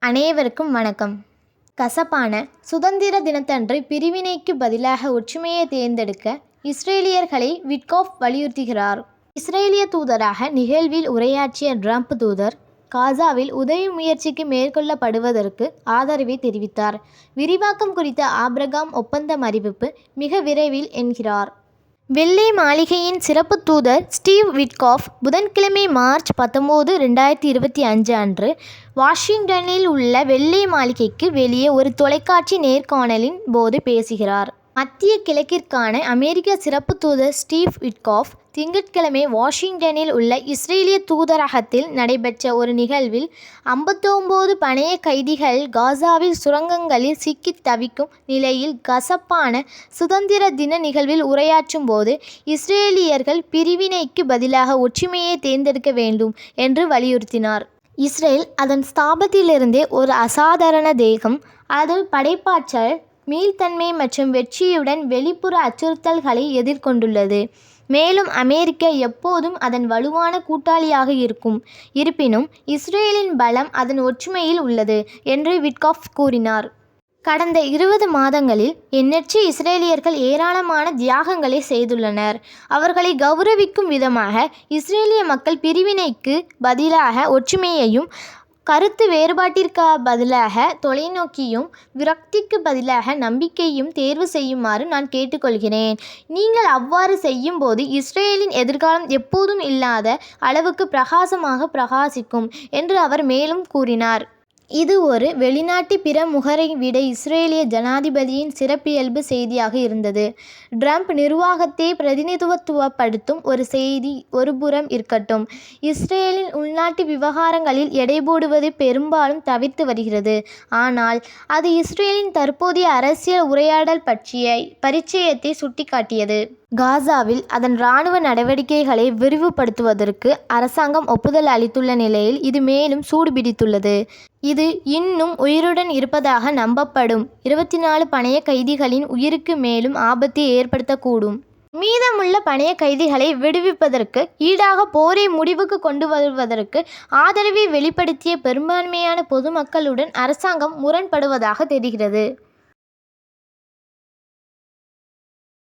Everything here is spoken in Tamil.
அனைவருக்கும் வணக்கம். கசப்பான சுதந்திர தினத்தன்று பிரிவினைக்கு பதிலாக ஒற்றுமையை தேர்ந்தெடுக்க இஸ்ரேலியர்களை விட்காஃப் வலியுறுத்துகிறார். இஸ்ரேலிய தூதராக நிகழ்வில் உரையாற்றிய ட்ரம்ப் தூதர் காசாவில் உதவி முயற்சிக்கு மேற்கொள்ளப்படுவதற்கு ஆதரவை தெரிவித்தார். விரிவாக்கம் குறித்த ஆபிரகாம் ஒப்பந்தம் அறிவிப்பு மிக விரைவில் என்கிறார். வெள்ளை மாளிகையின் சிறப்பு தூதர் ஸ்டீவ் விட்காஃப் புதன்கிழமை மார்ச் 19, 2025 அன்று வாஷிங்டனில் உள்ள வெள்ளை மாளிகைக்கு வெளியே ஒரு தொலைக்காட்சி நேர்காணலின் போது பேசுகிறார். மத்திய கிழக்கிற்கான அமெரிக்க சிறப்பு தூதர் ஸ்டீவ் விட்காஃப் திங்கட்கிழமை வாஷிங்டனில் உள்ள இஸ்ரேலிய தூதரகத்தில் நடைபெற்ற ஒரு நிகழ்வில் 59 பணைய கைதிகள் காசாவில் சுரங்கங்களில் சிக்கித் தவிக்கும் நிலையில் கசப்பான சுதந்திர தின நிகழ்வில் உரையாற்றும் போது இஸ்ரேலியர்கள் பிரிவினைக்கு பதிலாக ஒற்றுமையை தேர்ந்தெடுக்க வேண்டும் என்று வலியுறுத்தினார். இஸ்ரேல் அதன் ஸ்தாபத்திலிருந்தே ஒரு அசாதாரண தேகம், அது படைப்பாற்றல், மீள்தன்மை மற்றும் வெற்றியுடன் வெளிப்புற அச்சுறுத்தல்களை எதிர்கொண்டுள்ளது. மேலும் அமெரிக்கா எப்போதும் அதன் வலுவான கூட்டாளியாக இருக்கும். இருப்பினும் இஸ்ரேலின் பலம் அதன் ஒற்றுமையில் உள்ளது என்று விட்காஃப் கூறினார். கடந்த 20 மாதங்களில் எண்ணற்ற இஸ்ரேலியர்கள் ஏராளமான தியாகங்களை செய்துள்ளனர். அவர்களை கௌரவிக்கும் விதமாக இஸ்ரேலிய மக்கள் பிரிவினைக்கு பதிலாக ஒற்றுமையையும், கருத்து வேறுபாட்டிற்கு பதிலாக தொலைநோக்கியும், விரக்திக்கு பதிலாக நம்பிக்கையும் தேர்வு செய்யுமாறு நான் கேட்டுக்கொள்கிறேன். நீங்கள் அவ்வாறு செய்யும்போது இஸ்ரேலின் எதிர்காலம் எப்போதும் இல்லாத அளவுக்கு பிரகாசமாக பிரகாசிக்கும் என்று அவர் மேலும் கூறினார். இது ஒரு வெளிநாட்டு பிரமுகரை விட இஸ்ரேலிய ஜனாதிபதியின் சிறப்பியல்பு செய்தியாக இருந்தது. ட்ரம்ப் நிர்வாகத்தை பிரதிநிதித்துவப்படுத்தும் ஒரு செய்தி ஒருபுறம் இருக்கட்டும், இஸ்ரேலின் உள்நாட்டு விவகாரங்களில் எடைபோடுவதை பெரும்பாலும் தவிர்த்து வருகிறது. ஆனால் அது இஸ்ரேலின் தற்போதைய அரசியல் உரையாடல் பற்றிய பரிச்சயத்தை சுட்டிக்காட்டியது. காசாவில் அதன் இராணுவ நடவடிக்கைகளை விரிவுபடுத்துவதற்கு அரசாங்கம் ஒப்புதல் அளித்துள்ள நிலையில் இது மேலும் சூடுபிடித்துள்ளது. இது இன்னும் உயிருடன் இருப்பதாக நம்பப்படும் 24 பணைய கைதிகளின் உயிருக்கு மேலும் ஆபத்தை ஏற்படுத்தக்கூடும். மீதமுள்ள பணைய கைதிகளை விடுவிப்பதற்கு ஈடாக போரை முடிவுக்கு கொண்டு வருவதற்கு ஆதரவை வெளிப்படுத்திய பெரும்பான்மையான பொதுமக்களுடன் அரசாங்கம் முரண்படுவதாக தெரிகிறது.